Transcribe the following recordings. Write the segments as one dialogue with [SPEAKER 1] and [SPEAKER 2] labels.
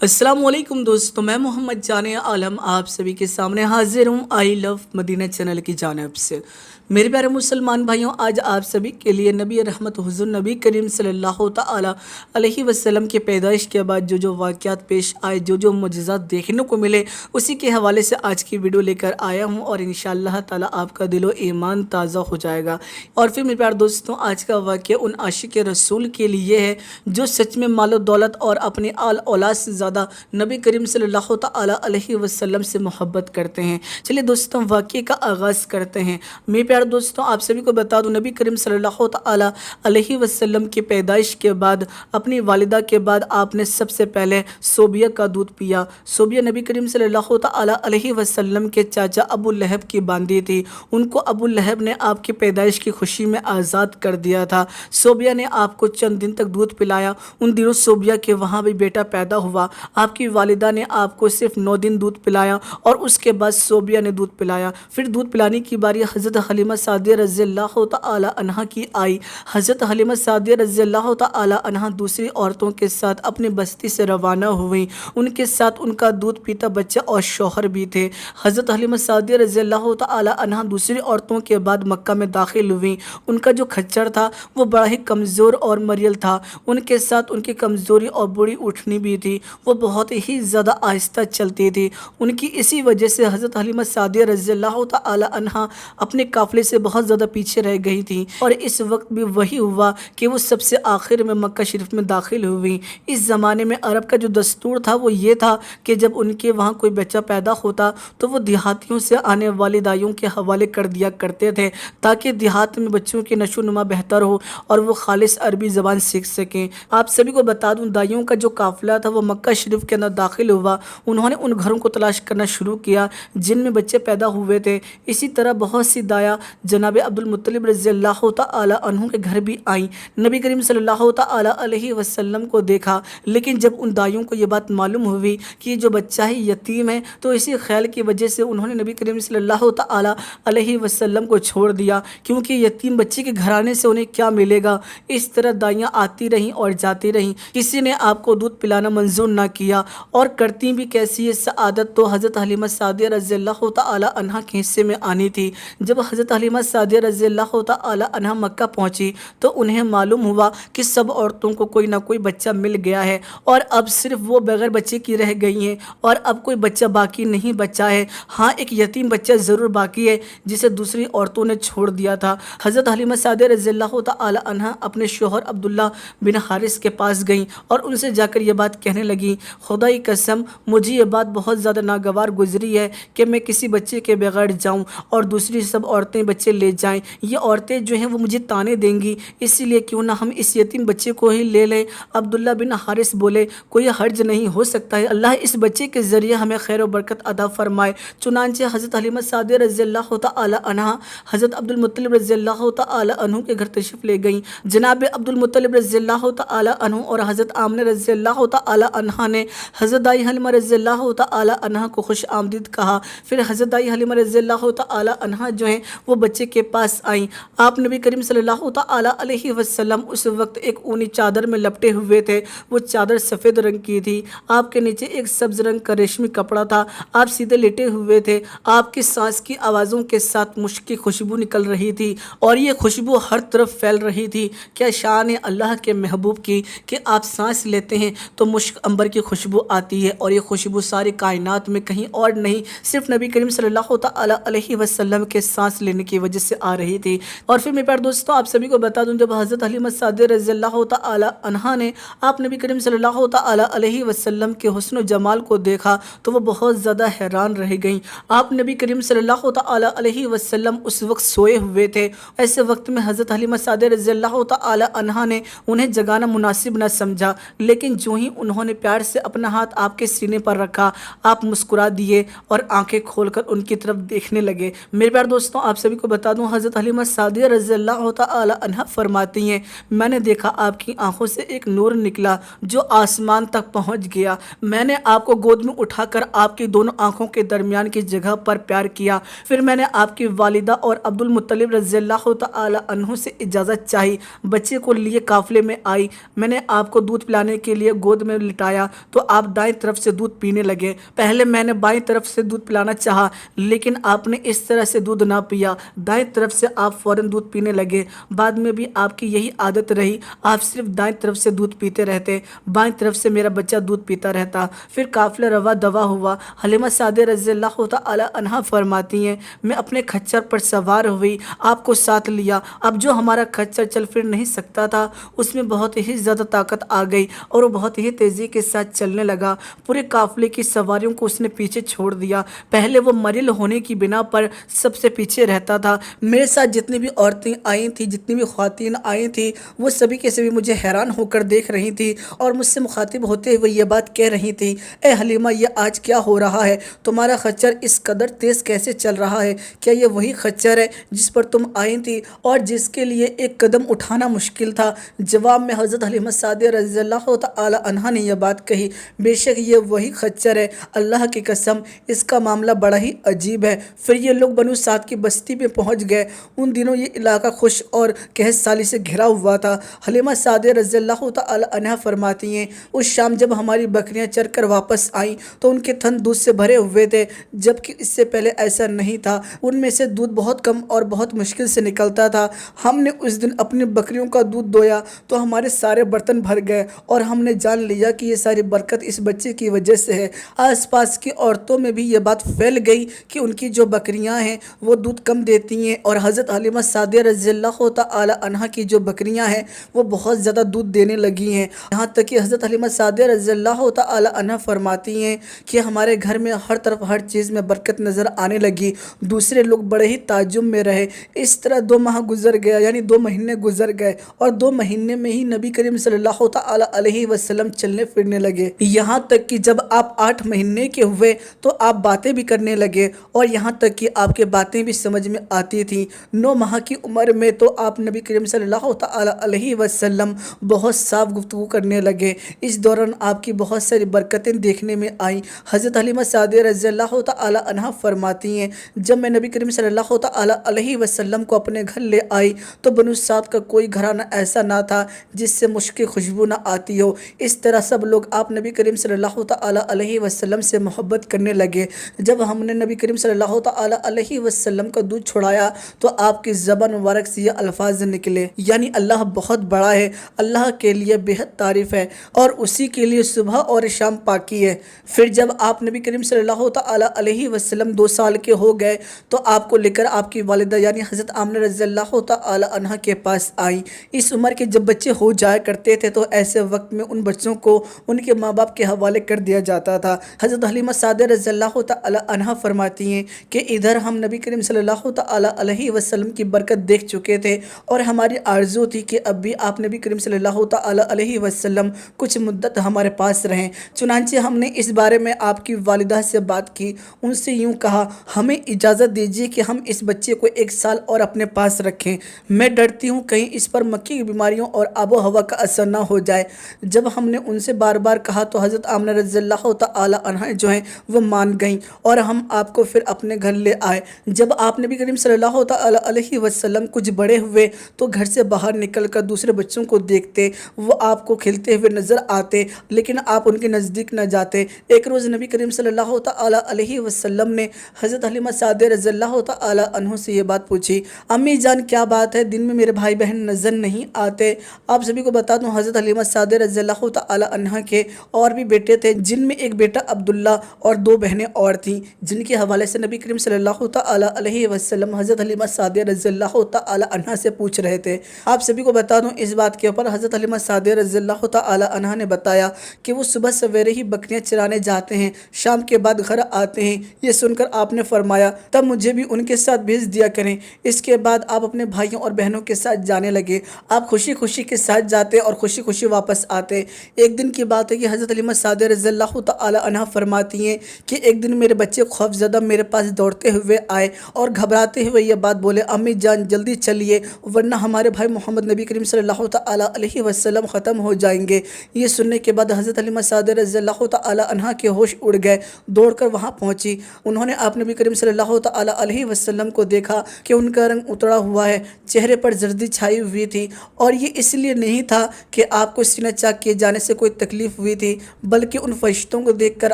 [SPEAKER 1] अस्सलामुअलैकुम दोस्तों, मैं मोहम्मद जाने आलम आप सभी के सामने हाजिर हूँ आई लव मदीना चैनल की जानिब से। मेरे प्यारे मुसलमान भाइयों, आज आप सभी के लिए नबी रहमत हुज़ूर नबी करीम सल्लल्लाहु ताला अलैहि वसल्लम के पैदाइश के बाद जो वाक़यात पेश आए, जो मुजज़ात देखने को मिले, उसी के हवाले से आज की वीडियो लेकर आया हूँ और इंशाअल्लाह ताला आपका दिलो ईमान ताज़ा हो जाएगा। और फिर मेरे प्यारे दोस्तों, आज का वाक़या उन आशिक रसूल के लिए है जो सच में मालो दौलत और अपनी आल औलाद से ज़्यादा नबी करीम सल्लल्लाहु ताला अलैहि वसल्लम से मोहब्बत करते हैं। चलिए दोस्तों, वाक़ये का आगाज़ करते हैं। मेरे प्यारे दोस्तों, आप सभी को बता दूं, नबी करीम सल्लल्लाहु ताला अलैहि वसल्लम की पैदाइश के बाद अपनी वालिदा के बाद आपने सबसे पहले सोबिया का दूध पिया। सोबिया नबी करीम सल्लल्लाहु ताला अलैहि वसल्लम के चाचा अबू लहब की बांदी थी। उनको अबू लहब ने आपकी पैदाइश की खुशी में आज़ाद कर दिया था। सोबिया ने आपको चंद दिन तक दूध पिलाया। उन दिनों सोबिया के वहाँ भी बेटा पैदा हुआ। आपकी वालिदा ने आपको सिर्फ 9 दिन दूध पिलाया और उसके बाद सोबिया ने दूध पिलाया। फिर दूध पिलाने की बारी हज़रत हलीमा सादिया रज़ियल्लाहु ताला अन्हा की आई। हज़रत हलीमा सादिया रज़ियल्लाहु ताला अन्हा दूसरी औरतों के साथ अपनी बस्ती से रवाना हुई। उनके साथ उनका दूध पीता बच्चा और शौहर भी थे। हज़रत हलीमा सादिया रज़ियल्लाहु ताला अन्हा दूसरी औरतों के बाद मक्का में दाखिल हुई। उनका जो खच्चर था वो बड़ा ही कमज़ोर और मरियल था। उनके साथ उनकी कमज़ोरी और बुरी उठनी भी थी। वो बहुत ही ज़्यादा आहिस्ता चलती थी। उनकी इसी वजह से हज़रत हलीमा सादिया रज़ियल्लाहु ताला अन्हा अपने काफ़िले से बहुत ज़्यादा पीछे रह गई थी। और इस वक्त भी वही हुआ कि वो सबसे आखिर में मक्का शरीफ में दाखिल हुई। इस ज़माने में अरब का जो दस्तूर था वो ये था कि जब उनके वहाँ कोई बच्चा पैदा होता तो वो देहातियों से आने वाली दाइयों के हवाले कर दिया करते थे, ताकि देहात में बच्चों की नशोनुमा बेहतर हो और वो खालिस अरबी ज़बान सीख सकें। आप सभी को बता दूं, दाइयों का जो काफ़िला था वो मक्का शरीफ के अंदर दाखिल हुआ। उन्होंने उन घरों को तलाश करना शुरू किया जिनमें बच्चे पैदा हुए थे। इसी तरह बहुत सी दाया जनाब अब्दुल मुत्तलिब रज़ियल्लाहु ताला अन्हु के घर भी आई। नबी करीम सल्लल्लाहु ताला अलैहि वसल्लम को देखा, लेकिन जब उन दाइयों को ये बात मालूम हुई कि ये जो बच्चा है यतीम है, तो इसी ख्याल की वजह से उन्होंने नबी करीम सल्लल्लाहु ताला अलैहि वसल्लम को छोड़ दिया, क्योंकि यतीम बच्चे के घराने से उन्हें क्या मिलेगा। इस तरह दाइयाँ आती रहीं और जाती रहीं। किसी ने आपको दूध पिलाना मंजूर ना किया और करती भी कैसी है आदत तो हज़रत हलीमा सादिया रज़ियल्लाहु ताला अन्हा के हिस्से में आनी थी। जब हज़रत हलीमा सादिया रज़ियल्लाहु ताला अन्हा मक्का पहुंची तो उन्हें मालूम हुआ कि सब औरतों को कोई ना कोई बच्चा मिल गया है और अब सिर्फ वो बगैर बच्चे की रह गई हैं और अब कोई बच्चा बाकी नहीं बचा है। हाँ, एक यतीम बच्चा ज़रूर बाकी है जिसे दूसरी औरतों ने छोड़ दिया था। हज़रत हलीमा सादिया रज़ियल्लाहु ताला अन्हा अपने शौहर अब्दुल्ला बिन हारिस के पास गई और उनसे जाकर ये बात कहने लगी, खुदा की कसम मुझे ये बात बहुत ज़्यादा नागवार गुजरी है कि मैं किसी बच्चे के बगैर जाऊं और दूसरी सब औरतें बच्चे ले जाएं। ये औरतें जो हैं वो मुझे ताने देंगी, इसीलिए क्यों ना हम इस यतीम बच्चे को ही ले लें। अब्दुल्ला बिन हारिस बोले, कोई हर्ज नहीं हो सकता है, अल्लाह इस बच्चे के ज़रिए हमें खैर व बरकत अदा फरमाए। चुनांचे हज़रत हलीमा सादिया रज़ियल्लाहु ताला अन्हा हज़रत अब्दुल मुत्तलिब रज़ियल्लाहु ताला अन्हु के घर तशरीफ़ ले गई। जनाब अब्दुल मुत्तलिब रज़ियल्लाहु ताला अन्हु और हज़रत आमना रज़ियल्लाहु ताला अन्हा ने हज़रत दाई हलीमा रज़ियल्लाहु ताला अन्हा को खुश आमदीद कहा। फिर हज़रत दाई हलीमा रज़ियल्लाहु ताला अन्हा जो हैं वो बच्चे के पास आई। आप नबी करीम सल्लल्लाहु ताला अलैहि वसल्लम उस वक्त एक ऊनी चादर में लपटे हुए थे। वो चादर सफ़ेद रंग की थी। आपके नीचे एक सब्ज़ रंग का रेशमी कपड़ा था। आप सीधे लेटे हुए थे। आपकी सांस की आवाज़ों के साथ मुश्क की खुशबू निकल रही थी और ये खुशबू हर तरफ फैल रही थी। क्या शान है अल्लाह के महबूब की कि आप सांस लेते हैं तो मुश्क अंबर की खुशबू आती है और ये खुशबू सारी कायनात में कहीं और नहीं, सिर्फ नबी करीम सल्लल्लाहु ताला अलैहि वसल्लम के सांस लेने की वजह से आ रही थी। और फिर मेरे प्यारे दोस्तों, आप सभी को बता दूं, जब हज़रत हलीमा सादिया रज़ियल्लाहु ताला अन्हा ने आप नबी करीम सल्लल्लाहु ताला अलैहि वसल्लम के हुस्न जमाल को देखा तो वो बहुत ज़्यादा हैरान रह गई। आप नबी करीम सल्लल्लाहु ताला अलैहि वसल्लम उस वक्त सोए हुए थे। ऐसे वक्त में हज़रत हलीमा सादिया रज़ियल्लाहु ताला अन्हा ने उन्हें जगाना मुनासिब न समझा, लेकिन जो ही उन्होंने प्यार से अपना हाथ आपके सीने पर रखा, आप मुस्कुरा दिए और आंखें खोलकर उनकी तरफ देखने लगे। मेरे प्यारे दोस्तों, आप सभी को बता दूं, हज़रत हलीमा सादिया रज़ियल्लाहु ताला अन्हा फरमाती हैं, मैंने देखा आपकी आंखों से एक नूर निकला जो आसमान तक पहुंच गया। मैंने आपको गोद में उठाकर आपकी दोनों आंखों के दरमियान की जगह पर प्यार किया। फिर मैंने आपकी वालिदा और अब्दुल मुत्तलिब रज़ियल्लाहु ताला अन्हु से इजाज़त चाही। बच्चे को लिए काफ़िले में आई। मैंने आपको दूध पिलाने के लिए गोद में लिटाया आया तो आप दाएं तरफ से दूध पीने लगे। पहले मैंने बाएं तरफ से दूध पिलाना चाहा, लेकिन आपने इस तरह से दूध ना पिया, दाएं तरफ से आप फौरन दूध पीने लगे। बाद में भी आपकी यही आदत रही, आप सिर्फ दाएं तरफ से दूध पीते रहते, बाएं तरफ से मेरा बच्चा दूध पीता रहता। फिर काफिला रवा दवा हुआ। हलीमा सादिया रज़ियल्लाहु तआला अन्हा फरमाती हैं, मैं अपने खच्चर पर सवार हुई, आपको साथ लिया। अब जो हमारा खच्चर चल फिर नहीं सकता था, उसमें बहुत ही ज़्यादा ताकत आ गई और वो बहुत ही तेज़ी के साथ चलने लगा। पूरे काफिले की सवारियों को उसने पीछे छोड़ दिया। पहले वो मरिल होने की बिना पर सबसे पीछे रहता था। मेरे साथ जितनी भी औरतें आई थी, जितनी भी ख्वातीन आई थी, वो सभी के सभी मुझे हैरान होकर देख रही थी और मुझसे मुखातिब होते हुए ये बात कह रही थी, ए हलीमा, ये आज क्या हो रहा है? तुम्हारा खच्चर इस कदर तेज़ कैसे चल रहा है? क्या ये वही खच्चर है जिस पर तुम आई थी और जिसके लिए एक कदम उठाना मुश्किल था? जवाब में हज़रत हलीमा सादिया रज़ियल्लाहु तआला अन्हा ने यह बात कही, बेशक ये वही खच्चर है, अल्लाह की कसम इसका मामला बड़ा ही अजीब है। फिर ये लोग बनु साद की बस्ती में पहुंच गए। उन दिनों ये इलाका खुश और कहस साली से घिरा हुआ था। हलीमा सादिया रज़ियल्लाहु तआला अन्हा फरमाती हैं, उस शाम जब हमारी बकरियां चर कर वापस आईं तो उनके थन दूध से भरे हुए थे, जबकि इससे पहले ऐसा नहीं था। उनमें से दूध बहुत कम और बहुत मुश्किल से निकलता था। हमने उस दिन अपनी बकरियों का दूध दोया तो हमारे सारे बर्तन भर गए और हमने जान लिया कि ये सारी बरकत इस बच्चे की वजह से है। आसपास की औरतों में भी ये बात फैल गई कि उनकी जो बकरियां हैं वो दूध कम देती हैं और हज़रत हलीमा सादिया रज़ियल्लाहु तआला अन्हा की जो बकरियां हैं वो बहुत ज़्यादा दूध देने लगी हैं। यहाँ तक कि हज़रत हलीमा सादिया रज़ियल्लाहु तआला अन्हा फरमाती हैं कि हमारे घर में हर तरफ हर चीज़ में बरकत नज़र आने लगी। दूसरे लोग बड़े ही ताज्जुब में रहे। इस तरह 2 माह गुजर गया, यानी 2 महीने गुजर गए और 2 महीने में ही नबी करीम सल्लल्लाहु तआला अलैहि वसल्लम चलने फिरने लगे। यहाँ तक कि जब आप 8 महीने के हुए तो आप बातें भी करने लगे और यहाँ तक कि आपके बातें भी समझ में आती थी। 9 माह की उम्र में तो आप नबी करीम सल्लल्लाहु तआला अलैहि वसल्लम बहुत साफ गुफ्तगू करने लगे। इस दौरान आपकी बहुत सारी बरकतें देखने में आई। हज़रत हलीमा सादिया रज़ियल्लाहु तआला अन्हा फरमाती हैं, जब मैं नबी करीम सल्लल्लाहु तआला अलैहि वसल्लम को अपने घर ले आई तो बनु साद का कोई घराना ऐसा ना था जिससे मुश्क खुशबू ना आती हो। इस तरह सब लोग आप नबी करीम सल्लल्लाहु तआला अलैहि वसल्लम से मोहब्बत करने लगे। जब हमने नबी करीम सल्लल्लाहु तआला अलैहि वसल्लम का दूध छुड़ाया तो आपकी ज़बान मुबारक से ये अल्फाज निकले, यानी अल्लाह बहुत बड़ा है, अल्लाह के लिए बेहद तारीफ़ है और उसी के लिए सुबह और शाम पाकी है। फिर जब आप नबी करीम सल्लल्लाहु तआला अलैहि वसल्लम 2 साल के हो गए तो आपको लेकर आपकी वालिदा यानी हज़रत आमिना रज़ियल्लाहु तआला अन्हा के पास आई। इस उम्र के जब बच्चे हो जाया करते थे तो ऐसे वक्त में उन बच्चों को उनके माँ बाप के हवाले कर दिया जाता था। हज़रत हलीमा सादिया रज़ियल्लाहु तआला अन्हा फरमाती हैं कि इधर हम नबी करीम सल्लल्लाहु तआला अलैहि वसल्लम की बरकत देख चुके थे और हमारी आरज़ू थी कि अब भी आप नबी करीम सल्लल्लाहु तआला अलैहि वसल्लम कुछ मुद्दत हमारे पास रहें। चुनांचे हमने इस बारे में आपकी वालिदा से बात की। उनसे यूँ कहा, हमें इजाज़त दीजिए कि हम इस बच्चे को 1 साल और अपने पास रखें। मैं डरती हूँ कहीं इस पर मक्की की बीमारियों और आबो हवा का असर ना हो जाए। जब हमने उनसे बार बार कहा तो हज़रत आमिना रज़ियल्लाहु तआला अन्हा जो हैं वो मान गईं और हम आपको फिर अपने घर ले आए। जब आप नबी करीम सल्लल्लाहु तआला अलैहि वसल्लम कुछ बड़े हुए तो घर से बाहर निकल कर दूसरे बच्चों को देखते, वो आपको खेलते हुए नज़र आते, लेकिन आप उनके नज़दीक न जाते। एक रोज़ नबी करीम सल्लल्लाहु तआला अलैहि वसल्लम ने हज़रत हलीमा सादिया रज़ियल्लाहु तआला अन्हा से ये बात पूछी, अम्मी जान क्या बात है, दिन में मेरे भाई बहन नज़र नहीं आते? आप सभी को बता दूँ हज़रत हलीमा सादिया रज़ियल्लाहु तआला अन्हा के और भी बेटे थे, जिनमें एक बेटा अब्दुल्ला और 2 बहनें और थीं, जिनके हवाले से नबी करीम सल्लल्लाहु तआला अलैहि वसल्लम हज़रत हलीमा सादिया रज़ियल्लाहु तआला अन्हा से पूछ रहे थे। आप सभी को बता दूँ इस बात के ऊपर हज़रत हलीमा सादिया रज़ियल्लाहु तआला अन्हा ने बताया कि वो सुबह सवेरे ही बकरियाँ चराने जाते हैं, शाम के बाद घर आते हैं। ये सुनकर आपने फरमाया, तब मुझे भी उनके साथ भेज दिया करें। इसके बाद आप अपने भाइयों और बहनों के साथ जाने लगे। आप खुशी खुशी के साथ जाते और खुशी खुशी वापस आते। एक दिन की बात है कि हज़रत हलीमा सादिया रज़ियल्लाहु तआला अन्हा फरमाती हैं कि एक दिन मेरे बच्चे खौफज़दा मेरे पास दौड़ते हुए आए और घबराते हुए ये बात बोले, अम्मी जान जल्दी चलिए वरना हमारे भाई मोहम्मद नबी करीम सल्लल्लाहु तआला अलैहि वसल्लम ख़त्म हो जाएंगे। ये सुनने के बाद हज़रत हलीमा सादिया रज़ियल्लाहु तआला अन्हा के होश उड़ गए। दौड़कर वहाँ पहुँची। उन्होंने आप नबी करीम सल्लल्लाहु तआला अलैहि वसल्लम को देखा कि उनका रंग उतरा हुआ है, चेहरे पर जर्दी छाई हुई थी और ये इसलिए नहीं था कि आपको सीना चाक किए जाने से कोई तकलीफ़ ہوئی تھی بلکہ ان فرشتوں کو دیکھ کر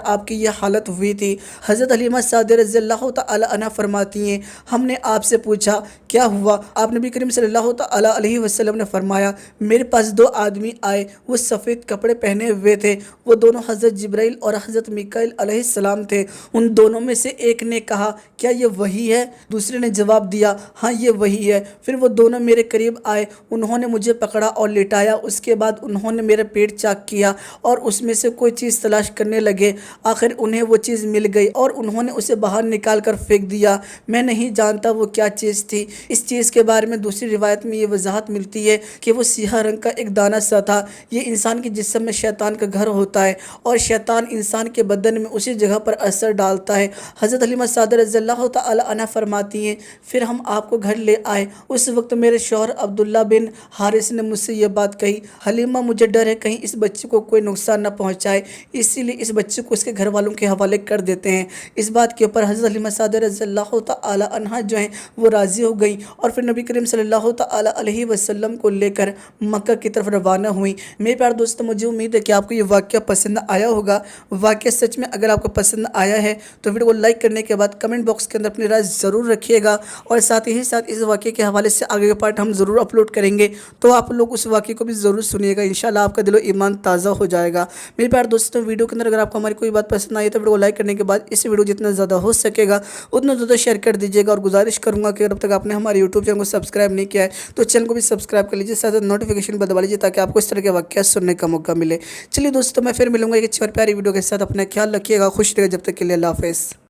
[SPEAKER 1] آپ کی یہ حالت ہوئی تھی۔ حضرت حلیمہ سعدیہ رضی اللہ تعالی عنہ فرماتی ہیں ہم نے آپ سے پوچھا کیا ہوا؟ آپ نبی کریم صلی اللہ تعالی علیہ وسلم نے فرمایا میرے پاس دو آدمی آئے، وہ سفید کپڑے پہنے ہوئے تھے، وہ دونوں حضرت جبرائیل اور حضرت میکائیل علیہ السلام تھے۔ ان دونوں میں سے ایک نے کہا کیا یہ وہی ہے؟ دوسرے نے جواب دیا ہاں یہ وہی ہے۔ پھر وہ دونوں میرے قریب آئے، انہوں نے مجھے پکڑا اور لٹایا، اس کے بعد انہوں نے میرا پیٹ چاک کیا اور اس میں سے کوئی چیز تلاش کرنے لگے، آخر انہیں وہ چیز مل گئی اور انہوں نے اسے باہر نکال کر پھینک دیا۔ میں نہیں جانتا وہ کیا چیز تھی۔ اس چیز کے بارے میں دوسری روایت میں یہ وضاحت ملتی ہے کہ وہ سیاہ رنگ کا ایک دانہ سا تھا۔ یہ انسان کے جسم میں شیطان کا گھر ہوتا ہے اور شیطان انسان کے بدن میں اسی جگہ پر اثر ڈالتا ہے۔ حضرت حلیمہ سعدیہ رضی اللہ تعالی عنہ فرماتی ہیں پھر ہم آپ کو گھر لے آئے، اس وقت میرے شوہر عبداللہ بن حارث نے مجھ سے یہ بات کہی حلیمہ مجھے ڈر ہے کہیں اس بچے کو کوئی نقصان نہ پہنچائے، اسی لیے اس بچے کو اس کے گھر والوں کے حوالے کر دیتے ہیں۔ اس بات کے اوپر حضرت حلیمہ سعدیہ رضی اللہ تعالی عنہ جو ہیں وہ راضی ہو گئیں اور پھر نبی کریم صلی اللہ تعالی علیہ وسلم کو لے کر مکہ کی طرف روانہ ہوئیں۔ میرے پیارے دوستو مجھے امید ہے کہ آپ کو یہ واقعہ پسند آیا ہوگا۔ واقعہ سچ میں اگر آپ کو پسند آیا ہے تو ویڈیو کو لائک کرنے کے بعد کمنٹ باکس کے اندر اپنی رائے ضرور رکھیے گا اور ساتھ ہی ساتھ اس واقعے کے حوالے سے آگے کے پارٹ ہم ضرور اپلوڈ کریں گے، تو آپ لوگ اس واقعے کو بھی ضرور سنیے گا، انشاءاللہ آپ کا دل و ایمان تازہ ہو جائے گا۔ میرے پیارے دوستو ویڈیو کے اندر اگر آپ کو ہماری کوئی بات پسند آئی تو ویڈیو کو لائک کرنے کے بعد اس ویڈیو جتنا زیادہ ہو سکے گا اتنا زیادہ شیئر کر دیجیے گا، اور گزارش کروں گا کہ اب تک آپ نے ہمارے یوٹیوب چینل کو سبسکرائب نہیں کیا ہے تو چینل کو بھی سبسکرائب کر لیجیے، ساتھ نوٹیفیکیشن پر دبا لیجیے تاکہ آپ کو اس طرح کے واقعات سننے کا موقع ملے۔ چلیے دوستو میں پھر ملوں گا ایک اچھی اور پیاری ویڈیو کے ساتھ، اپنا خیال رکھیے گا، خوش رہیے گا، جب تک کے لیے اللہ حافظ۔